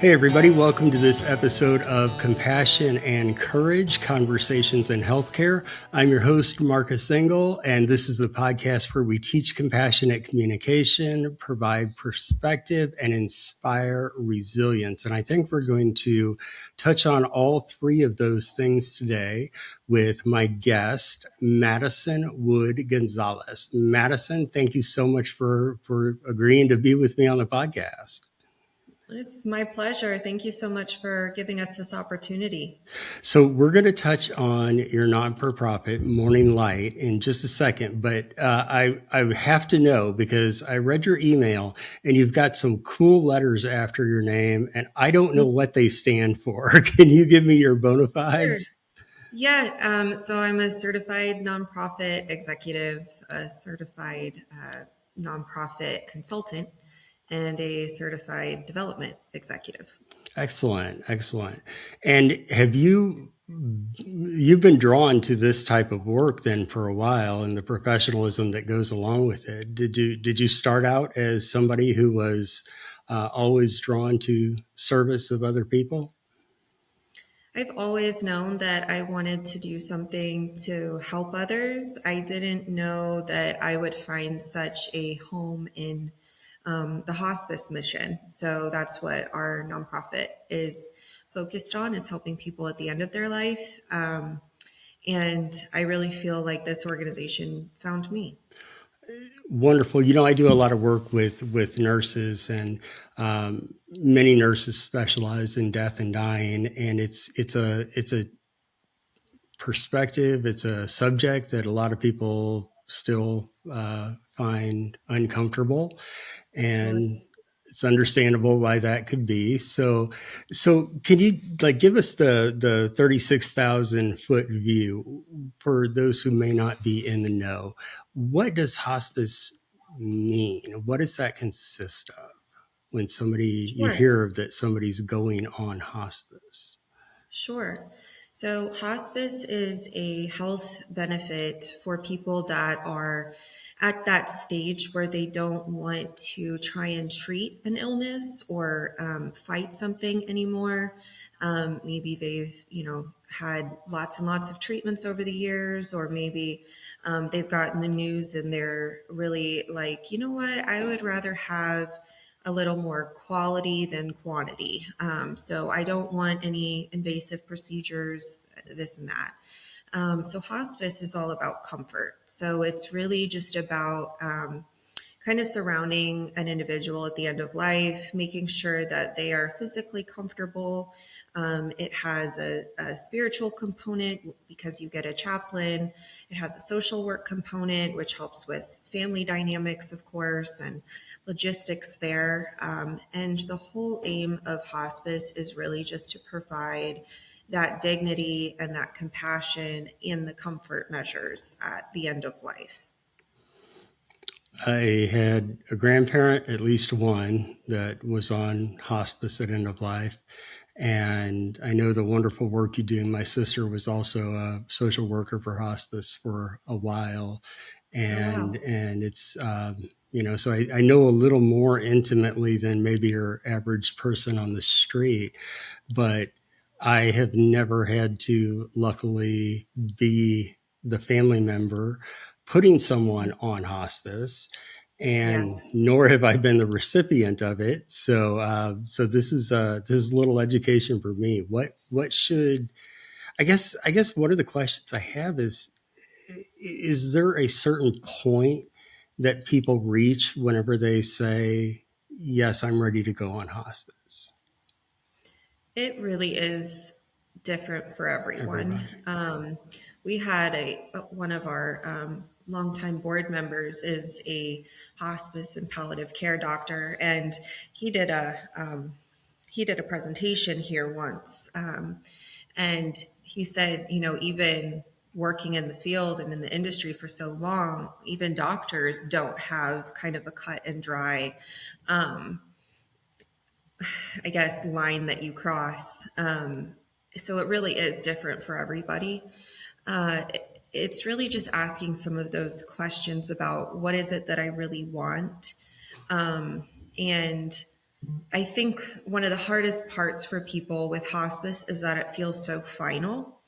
Hey, everybody, welcome to this episode of Compassion and Courage Conversations in Healthcare. I'm your host, Marcus Engel, and this is the podcast where we teach compassionate communication, provide perspective, and inspire resilience. And I think we're going to touch on all three of those things today with my guest, Madison Wood-Gonzalez. Madison, thank you so much for agreeing to be with me on the podcast. It's my pleasure. Thank you so much for giving us this opportunity. So we're going to touch on your non-for-profit Morning Light in just a second, but I have to know because I read your email and you've got some cool letters after your name, and I don't know what they stand for. Can you give me your bona fides? Sure. Yeah. So I'm a certified nonprofit executive, a certified nonprofit consultant, and a certified development executive. Excellent, excellent. And you've been drawn to this type of work then for a while, and the professionalism that goes along with it. Did you start out as somebody who was always drawn to service of other people? I've always known that I wanted to do something to help others. I didn't know that I would find such a home in the hospice mission. So that's what our nonprofit is focused on, is helping people at the end of their life. And I really feel like this organization found me. Wonderful. You know, I do a lot of work with nurses, and many nurses specialize in death and dying, and it's a perspective. It's a subject that a lot of people still find uncomfortable, Sure. and it's understandable why that could be. So can you give us the 36,000 foot view for those who may not be in the know? What does hospice mean? What does that consist of when you Sure. hear that somebody's going on hospice? Sure. So, hospice is a health benefit for people that are at that stage where they don't want to try and treat an illness or fight something anymore. Maybe they've, had lots and lots of treatments over the years, or maybe they've gotten the news and they're really like, you know what, I would rather have a little more quality than quantity. So I don't want any invasive procedures, this and that. So hospice is all about comfort. So it's really just about kind of surrounding an individual at the end of life, making sure that they are physically comfortable. It has a spiritual component because you get a chaplain. It has a social work component, which helps with family dynamics, of course, and logistics there. And the whole aim of hospice is really just to provide that dignity and that compassion in the comfort measures at the end of life. I had a grandparent, at least one, that was on hospice at end of life. And I know the wonderful work you do. My sister was also a social worker for hospice for a while. Oh, And, wow. and it's, so I know a little more intimately than maybe your average person on the street, but I have never had to luckily be the family member putting someone on hospice, and Yes. nor have I been the recipient of it. So this is a little education for me. What should I guess one of the questions I have is there a certain point that people reach whenever they say, yes, I'm ready to go on hospice? It really is different for everyone. Everybody. We had one of our longtime board members is a hospice and palliative care doctor, and he did a presentation here once, and he said, even working in the field and in the industry for so long, even doctors don't have kind of a cut and dry I guess, line that you cross. So it really is different for everybody. It's really just asking some of those questions about what is it that I really want. And I think one of the hardest parts for people with hospice is that it feels so final.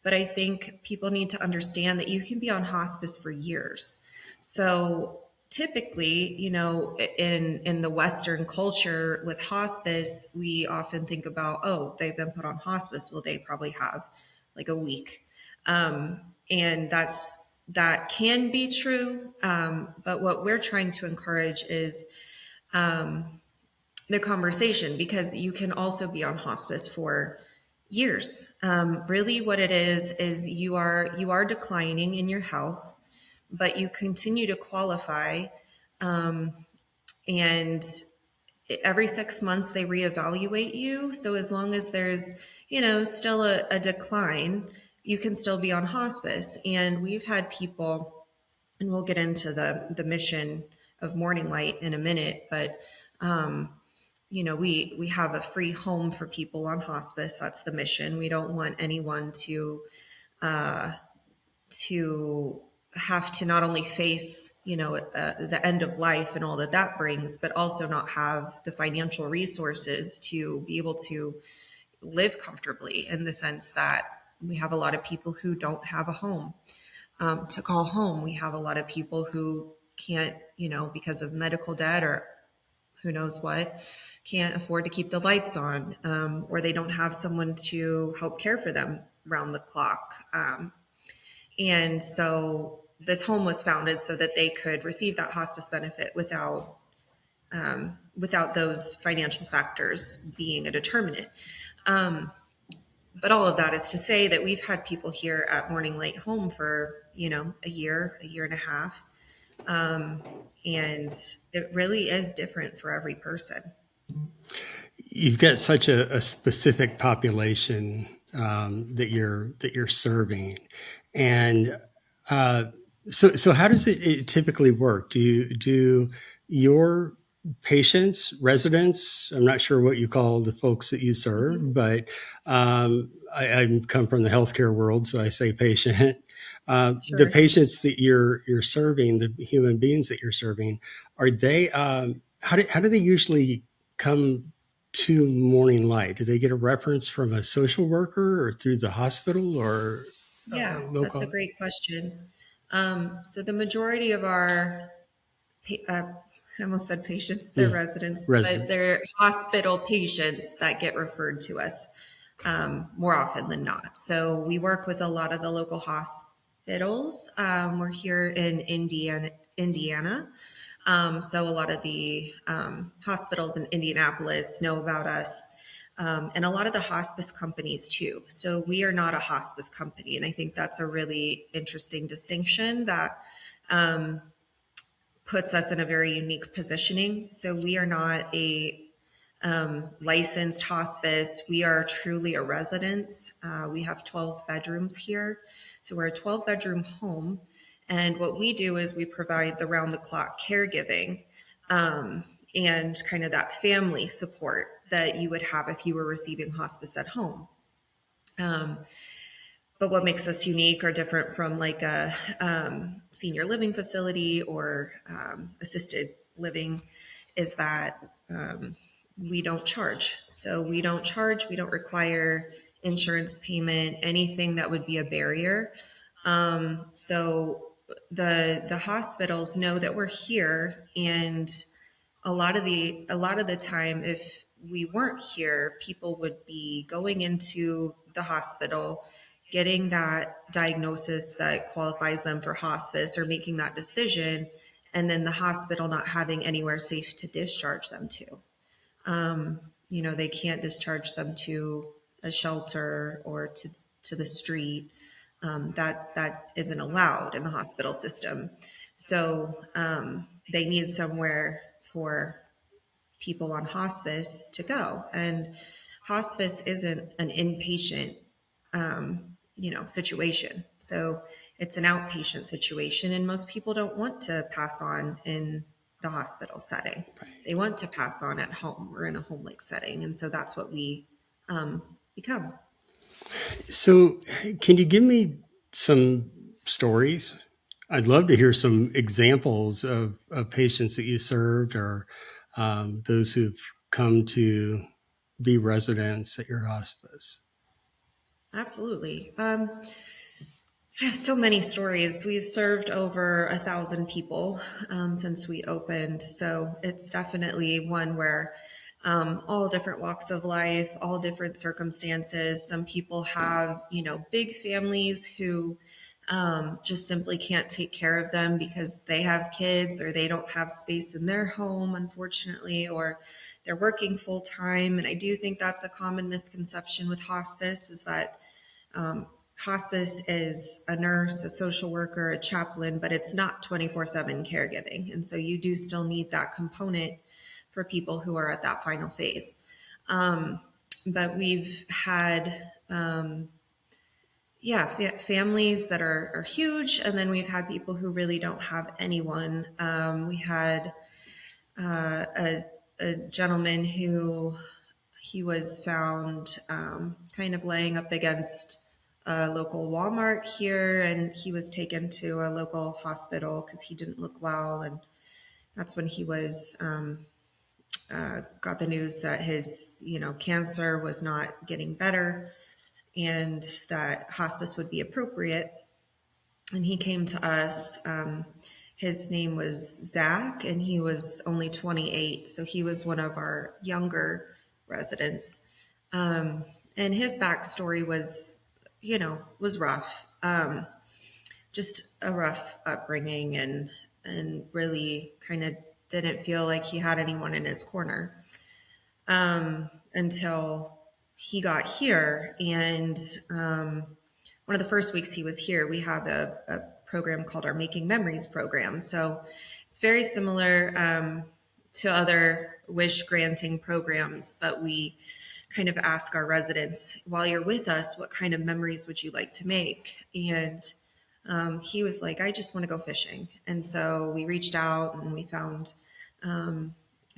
But I think people need to understand that you can be on hospice for years. So typically, in the Western culture with hospice, we often think about, oh, they've been put on hospice. Well, they probably have like a week. And that can be true. But what we're trying to encourage is the conversation, because you can also be on hospice for years. Really, what it is you are declining in your health, but you continue to qualify, and every 6 months they reevaluate you. So as long as there's still a decline, you can still be on hospice. And we've had people, and we'll get into the mission of Morning Light in a minute, but we have a free home for people on hospice. That's the mission. We don't want anyone to have to not only face the end of life and all that that brings, but also not have the financial resources to be able to live comfortably, in the sense that we have a lot of people who don't have a home to call home. We have a lot of people who can't, because of medical debt or who knows what, can't afford to keep the lights on, or they don't have someone to help care for them round the clock. And so this home was founded so that they could receive that hospice benefit without those financial factors being a determinant. But all of that is to say that we've had people here at Morning Light Home for, a year and a half. And it really is different for every person. You've got such a specific population that you're serving, and so how does it typically work? Do your patients, residents? I'm not sure what you call the folks that you serve, but I come from the healthcare world, so I say patient. The Sure. patients that you're serving, the human beings that you're serving, are they? How do they usually come to Morning Light? Do they get a reference from a social worker or through the hospital or Yeah, that's a local? great question. So the majority of our, I almost said patients, they're Mm, residents, but resident. they're hospital patients that get referred to us more often than not. So we work with a lot of the local hospitals. We're here in Indiana. So a lot of the hospitals in Indianapolis know about us, and a lot of the hospice companies too. So we are not a hospice company, and I think that's a really interesting distinction that puts us in a very unique positioning. So we are not a licensed hospice. We are truly a residence. We have 12 bedrooms here. So we're a 12-bedroom home. And what we do is we provide the round the clock caregiving, and kind of that family support that you would have if you were receiving hospice at home. But what makes us unique or different from like a senior living facility or assisted living is that we don't charge. So we don't charge, we don't require insurance payment, anything that would be a barrier. So the hospitals know that we're here, and a lot of the time, if we weren't here, people would be going into the hospital, getting that diagnosis that qualifies them for hospice or making that decision, and then the hospital not having anywhere safe to discharge them to. They can't discharge them to a shelter or to the street. That isn't allowed in the hospital system. So they need somewhere for people on hospice to go. And hospice isn't an inpatient, situation. So it's an outpatient situation, and most people don't want to pass on in the hospital setting. They want to pass on at home or in a home-like setting, and so that's what we become. So, can you give me some stories? I'd love to hear some examples of patients that you served or those who've come to be residents at your hospice? Absolutely. I have so many stories. We've served over 1,000 people since we opened. So it's definitely one where all different walks of life, all different circumstances. Some people have, big families who just simply can't take care of them because they have kids or they don't have space in their home, unfortunately, or they're working full time. And I do think that's a common misconception with hospice is that hospice is a nurse, a social worker, a chaplain, but it's not 24/7 caregiving. And so you do still need that component for people who are at that final phase. But we've had, families that are huge. And then we've had people who really don't have anyone. We had a gentleman who he was found kind of laying up against a local Walmart here, and he was taken to a local hospital because he didn't look well. And that's when he was got the news that his cancer was not getting better and that hospice would be appropriate. And he came to us. His name was Zach, and he was only 28, so he was one of our younger residents. And his backstory was rough. Just a rough upbringing, and really kind of didn't feel like he had anyone in his corner until he got here. And one of the first weeks he was here, we have a program called our Making Memories program. So it's very similar to other wish granting programs, but we kind of ask our residents, while you're with us, what kind of memories would you like to make? And he was like, I just want to go fishing. And so we reached out and we found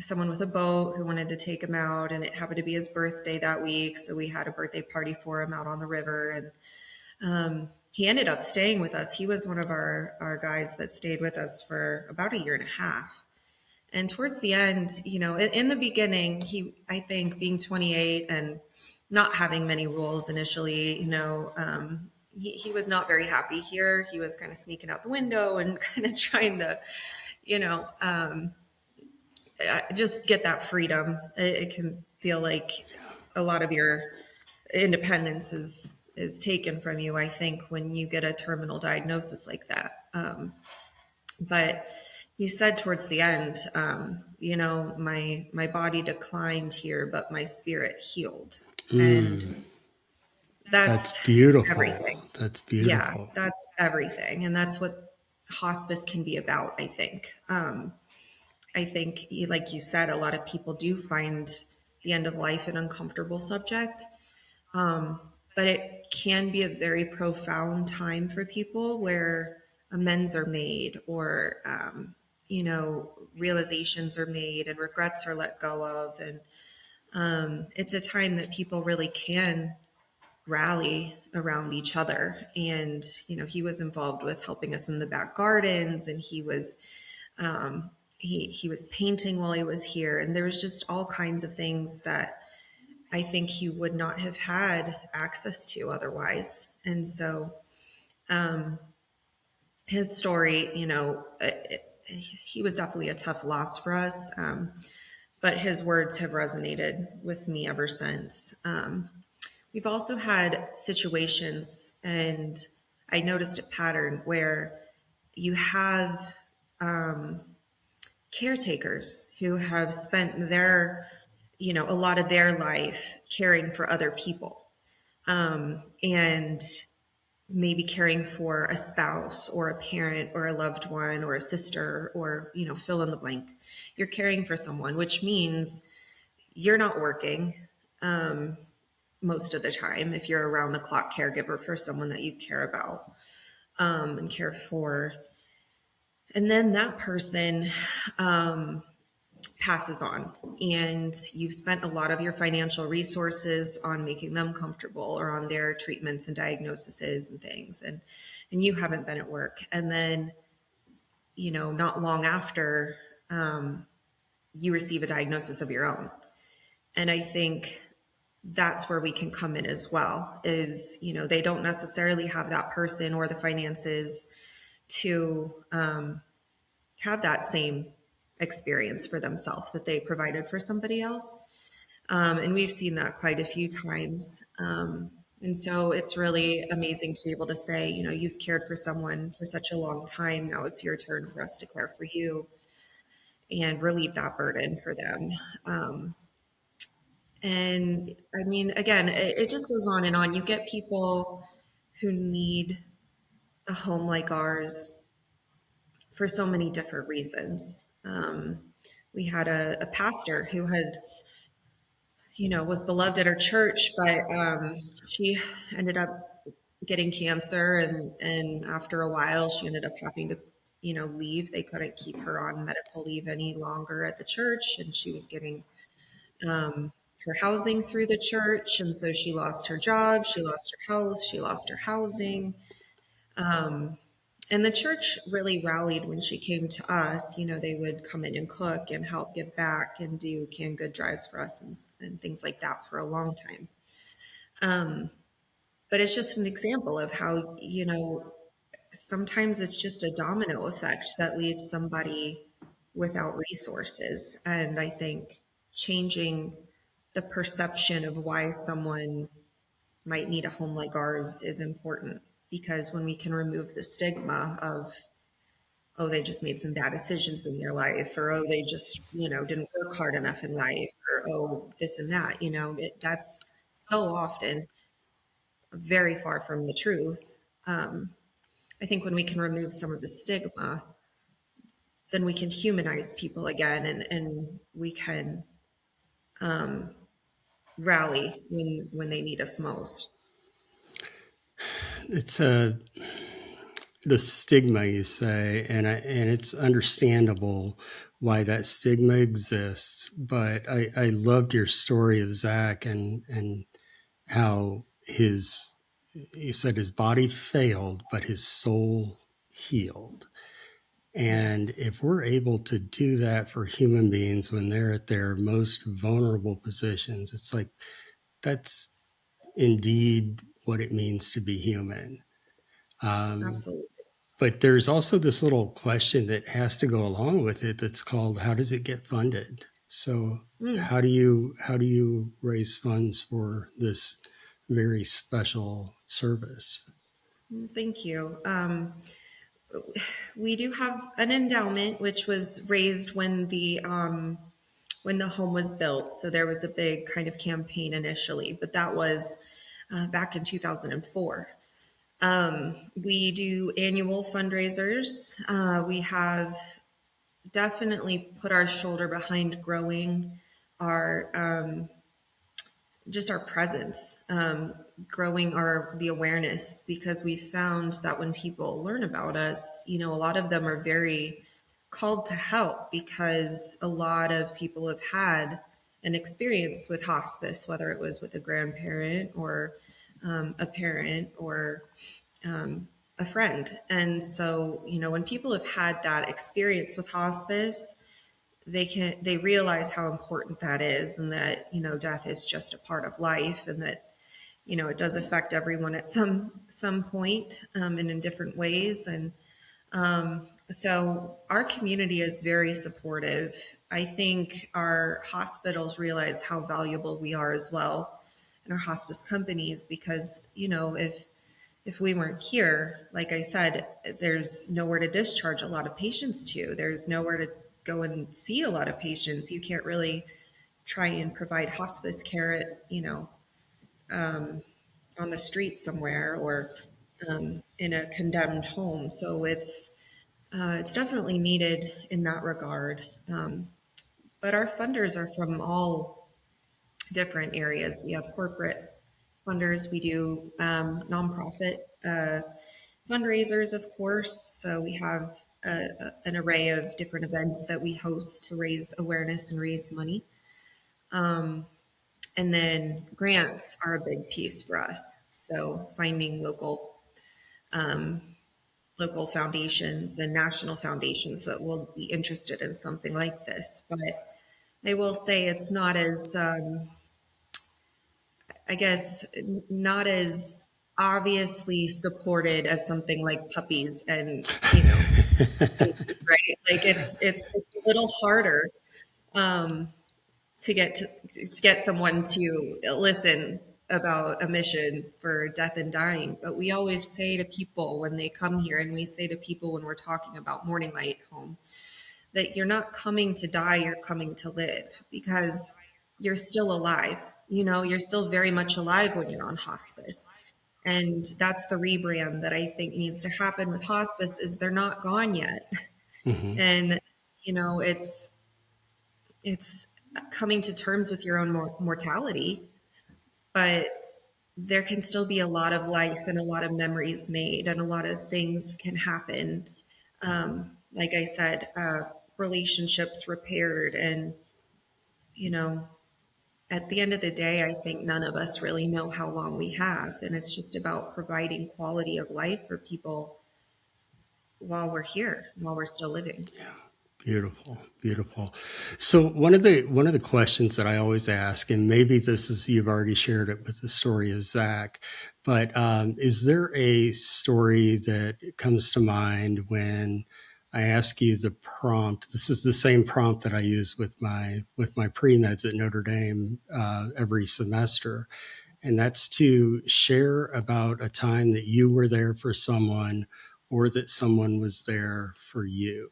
someone with a boat who wanted to take him out, and it happened to be his birthday that week. So we had a birthday party for him out on the river, and he ended up staying with us. He was one of our guys that stayed with us for about a year and a half. And towards the end, in the beginning, I think being 28 and not having many rules initially, he was not very happy here. He was kind of sneaking out the window and kind of trying to, just get that freedom. It can feel like a lot of your independence is taken from you, I think, when you get a terminal diagnosis like that. But he said towards the end, my body declined here, but my spirit healed. And that's beautiful. everything. That's beautiful. Yeah, that's everything. And that's what hospice can be about, I think. I think, like you said, a lot of people do find the end of life an uncomfortable subject. But it can be a very profound time for people where amends are made, or, realizations are made and regrets are let go of. And it's a time that people really can rally around each other. And, he was involved with helping us in the back gardens, and he was, he was painting while he was here. And there was just all kinds of things that I think he would not have had access to otherwise. And so his story, he was definitely a tough loss for us, but his words have resonated with me ever since. We've also had situations, and I noticed a pattern where you have caretakers who have spent a lot of their life caring for other people, and maybe caring for a spouse or a parent or a loved one or a sister, or, fill in the blank. You're caring for someone, which means you're not working most of the time if you're around the clock caregiver for someone that you care about and care for. And then that person passes on, and you've spent a lot of your financial resources on making them comfortable or on their treatments and diagnoses and things, and you haven't been at work. And then, not long after, you receive a diagnosis of your own, And I think that's where we can come in as well is, they don't necessarily have that person or the finances to have that same experience for themselves that they provided for somebody else. And we've seen that quite a few times. And so it's really amazing to be able to say, you've cared for someone for such a long time. Now it's your turn for us to care for you and relieve that burden for them. And I mean, again, it just goes on and on. You get people who need a home like ours for so many different reasons. We had a pastor who had, was beloved at her church, but she ended up getting cancer, and after a while, she ended up having to, leave. They couldn't keep her on medical leave any longer at the church, and she was getting her housing through the church, and so she lost her job, she lost her health, she lost her housing. And the church really rallied when she came to us. They would come in and cook and help give back and do canned good drives for us and things like that for a long time. But it's just an example of how, sometimes it's just a domino effect that leaves somebody without resources. And I think changing the perception of why someone might need a home like ours is important, because when we can remove the stigma of, oh, they just made some bad decisions in their life, or, oh, they just, didn't work hard enough in life, or, oh, this and that, that's so often very far from the truth. I think when we can remove some of the stigma, then we can humanize people again, and we can rally when they need us most. It's the stigma, you say, and it's understandable why that stigma exists. But I loved your story of Zach and how you said his body failed, but his soul healed. And Yes, if we're able to do that for human beings when they're at their most vulnerable positions, it's like that's indeed what it means to be human. Um, absolutely. but there's also this little question that has to go along with it that's called, how does it get funded? So Mm, how do you raise funds for this very special service? thank you. We do have an endowment which was raised when the home was built. So there was a big kind of campaign initially, but that was back in 2004. We do annual fundraisers. We have definitely put our shoulder behind growing our just our presence, growing the awareness, because we found that when people learn about us, a lot of them are very called to help, because a lot of people have had an experience with hospice, whether it was with a grandparent or a parent or a friend. And so, when people have had that experience with hospice, they realize how important that is, and that, death is just a part of life, and that, it does affect everyone at some point, and in different ways. And so our community is very supportive. I think our hospitals realize how valuable we are as well, and our hospice companies, because, if we weren't here, like I said, there's nowhere to discharge a lot of patients to. There's nowhere to go and see a lot of patients. You can't really try and provide hospice care at, on the street somewhere, or in a condemned home. So it's definitely needed in that regard. But our funders are from all different areas. We have corporate funders. We do nonprofit fundraisers, of course. So we have an array of different events that we host to raise awareness and raise money. And then grants are a big piece for us. So finding local foundations and national foundations that will be interested in something like this. But I will say it's not as, I guess, not as obviously supported as something like puppies and, babies, right? Like it's a little harder to get to get someone to listen about a mission for death and dying. But we always say to people when they come here, and we say to people when we're talking about Morning Light Home, that you're not coming to die, you're coming to live because you're still alive. You're still very much alive when you're on hospice. And that's the rebrand that I think needs to happen with hospice is they're not gone yet. Hmm. And it's coming to terms with your own mortality, but there can still be a lot of life and a lot of memories made and a lot of things can happen. Like I said, relationships repaired and you know at the end of the day, I think none of us really know how long we have, and it's just about providing quality of life for people while we're here, while we're still living. Beautiful, beautiful. So one of the questions that I always ask, and maybe this is you've already shared it with the story of Zach, but is there a story that comes to mind when I ask you the prompt? This is the same prompt that I use with my pre-meds at Notre Dame every semester, and that's to share about a time that you were there for someone or that someone was there for you.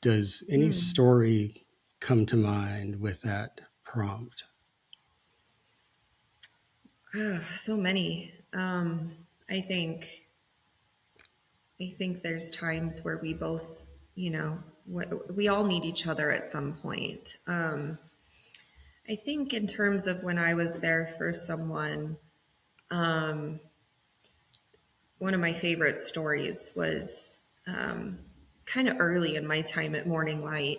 Does any Mm. story come to mind with that prompt? So many. I think I think there's times where we both, we all need each other at some point. I think in terms of when I was there for someone, one of my favorite stories was kind of early in my time at Morning Light.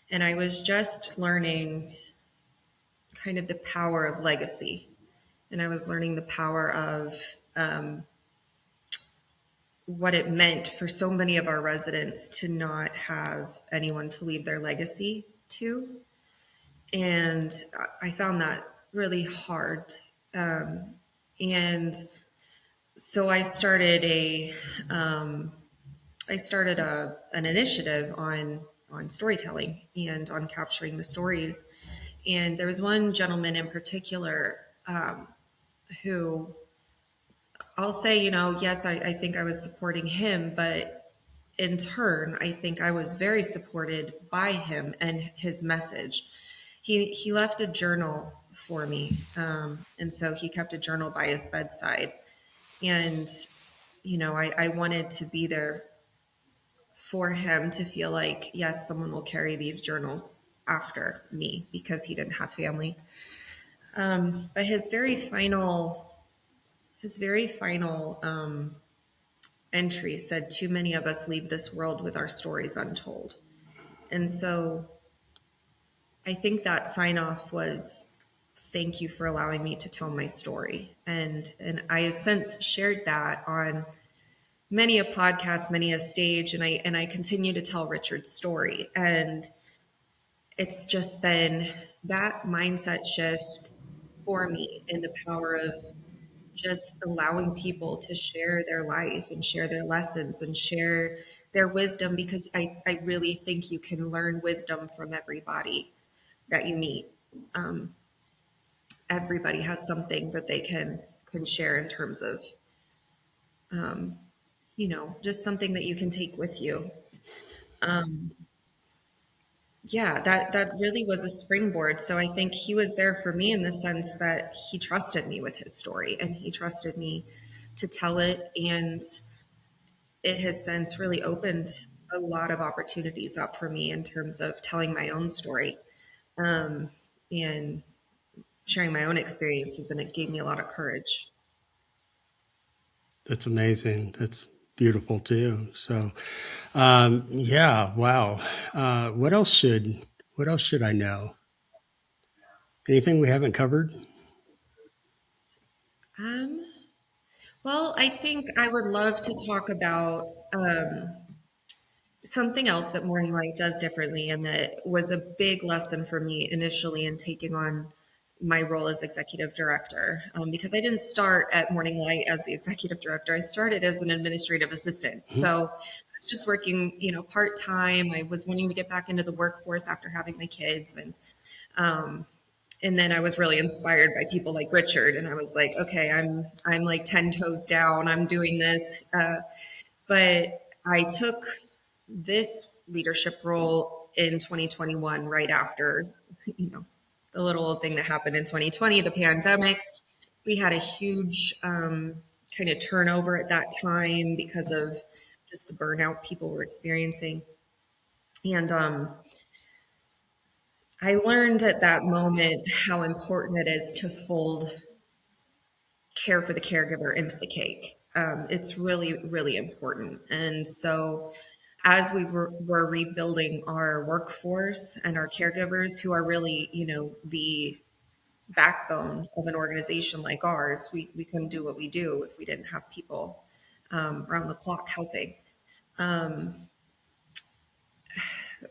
And I was just learning kind of the power of legacy. And I was learning the power of what it meant for so many of our residents to not have anyone to leave their legacy to. And I found that really hard. And so I started an initiative on storytelling and on capturing the stories. And there was one gentleman in particular who I'll say, yes, I think I was supporting him, but in turn, I think I was very supported by him and his message. He left a journal for me, and so he kept a journal by his bedside. And I wanted to be there for him to feel like, yes, someone will carry these journals after me because he didn't have family. But his very final entry said, "Too many of us leave this world with our stories untold." And so I think that sign off was, "Thank you for allowing me to tell my story." And I have since shared that on many a podcast, many a stage, and I continue to tell Richard's story. And it's just been that mindset shift for me in the power of just allowing people to share their life and share their lessons and share their wisdom, because I really think you can learn wisdom from everybody that you meet. Everybody has something that they can share in terms of just something that you can take with you. Yeah, that really was a springboard. So I think he was there for me in the sense that he trusted me with his story and he trusted me to tell it. And it has since really opened a lot of opportunities up for me in terms of telling my own story, and sharing my own experiences. And it gave me a lot of courage. That's amazing. That's beautiful too. So, yeah, wow. What else should I know? Anything we haven't covered? Um, well, I think I would love to talk about Something else that Morning Light does differently, and that was a big lesson for me initially in taking on my role as executive director, because I didn't start at Morning Light as the executive director. I started as an administrative assistant. Mhm. So just working, part time. I was wanting to get back into the workforce after having my kids, and then I was really inspired by people like Richard, and I was like, okay, I'm like 10 toes down. I'm doing this. But I took this leadership role in 2021, right after, you know, the little thing that happened in 2020, the pandemic. We had a huge kind of turnover at that time because of just the burnout people were experiencing. And I learned at that moment how important it is to fold care for the caregiver into the cake. It's really, really important. And so, as were rebuilding our workforce and our caregivers, who are really, the backbone of an organization like ours, we couldn't do what we do if we didn't have people around the clock helping.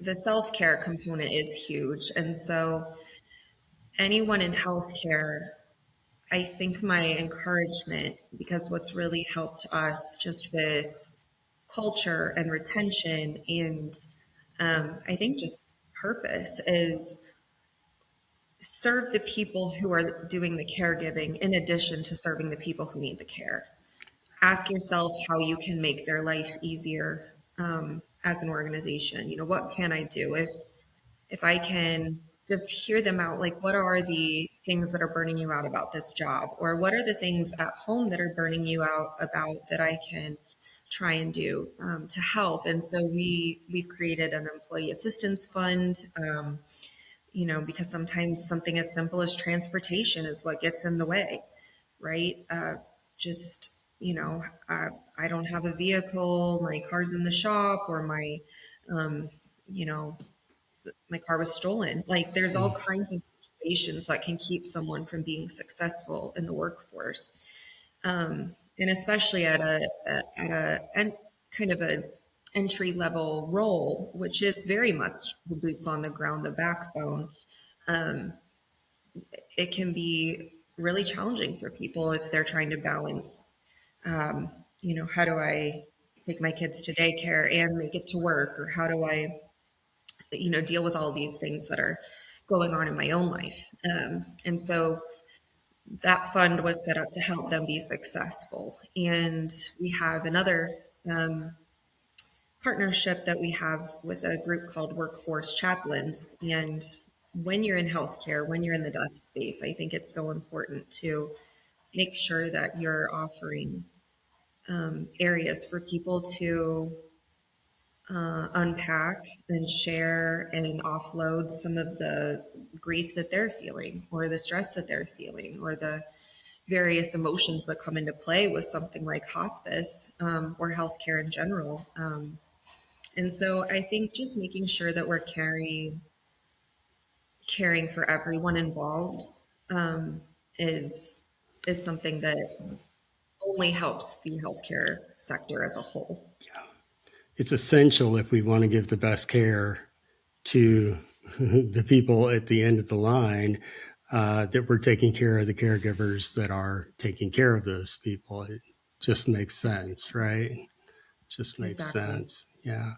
The self care component is huge. And so, anyone in healthcare, I think my encouragement, because what's really helped us just with culture and retention and I think just purpose, is serve the people who are doing the caregiving in addition to serving the people who need the care. Ask yourself how you can make their life easier as an organization. What can I do if I can just hear them out? Like, what are the things that are burning you out about this job? Or what are the things at home that are burning you out about that I can try and do to help? And so we've created an employee assistance fund, because sometimes something as simple as transportation is what gets in the way, right? Just, I don't have a vehicle, my car's in the shop, or um, you know, my car was stolen. Like, there's all kinds of situations that can keep someone from being successful in the workforce, and especially at a kind of a entry level role, which is very much the boots on the ground, the backbone. It can be really challenging for people if they're trying to balance, how do I take my kids to daycare and make it to work, or how do I deal with all these things that are going on in my own life. And so that fund was set up to help them be successful. And we have another partnership that we have with a group called Workforce Chaplains. And when you're in healthcare, when you're in the death space, I think it's so important to make sure that you're offering areas for people to unpack and share and offload some of the grief that they're feeling, or the stress that they're feeling, or the various emotions that come into play with something like hospice, or healthcare in general. And so I think just making sure that we're caring for everyone involved, is is something that only helps the healthcare sector as a whole. It's essential if we want to give the best care to the people at the end of the line, that we're taking care of the caregivers that are taking care of those people. It just makes sense, right? Just makes Exactly. sense. Yeah.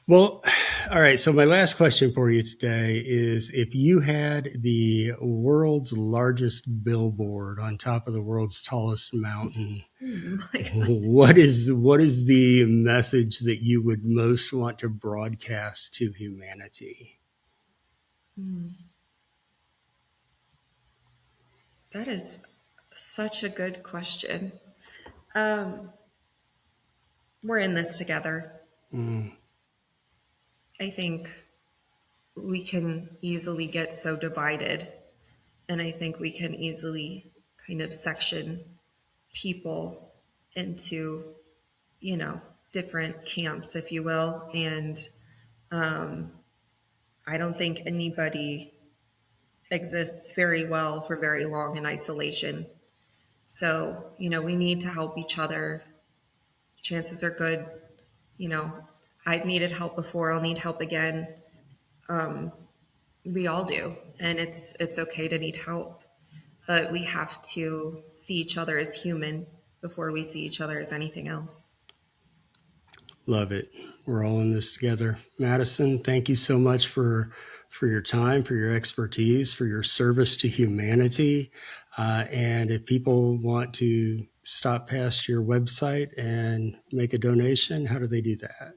Well, all right. So my last question for you today is, if you had the world's largest billboard on top of the world's tallest mountain, Oh my God. what is the message that you would most want to broadcast to humanity? That is such a good question. Um, we're in this together. Mm, I think we can easily get so divided, and I think we can easily kind of section people into, you know, different camps, if you will. And I don't think anybody exists very well for very long in isolation. So, we need to help each other. Chances are good, you know, I've needed help before. I'll need help again. We all do. And it's okay to need help. But we have to see each other as human before we see each other as anything else. Love it. We're all in this together. Madison, thank you so much for your time, for your expertise, for your service to humanity. And if people want to stop past your website and make a donation, how do they do that?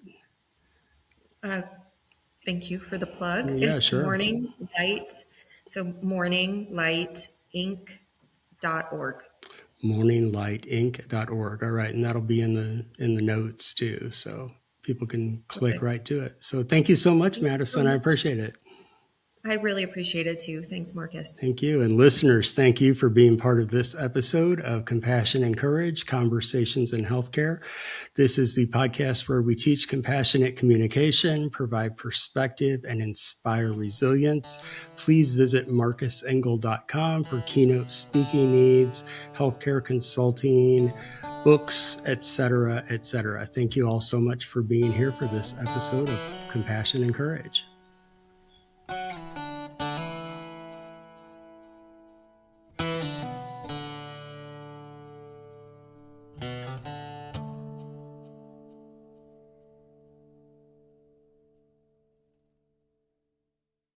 Thank you for the plug. Yeah, It's sure. Morning Light. So morninglightinc.org. morninglightinc.org. All right. And that'll be in the notes too. So people can click Perfect. right to it. So thank you so much, Thank you so Madison. I much. appreciate it. I really appreciate it too. Thanks, Marcus. Thank you. And listeners, thank you for being part of this episode of Compassion and Courage, Conversations in Healthcare. This is the podcast where we teach compassionate communication, provide perspective, and inspire resilience. Please visit marcusengel.com for keynote speaking needs, healthcare consulting, books, etc., etc. Thank you all so much for being here for this episode of Compassion and Courage.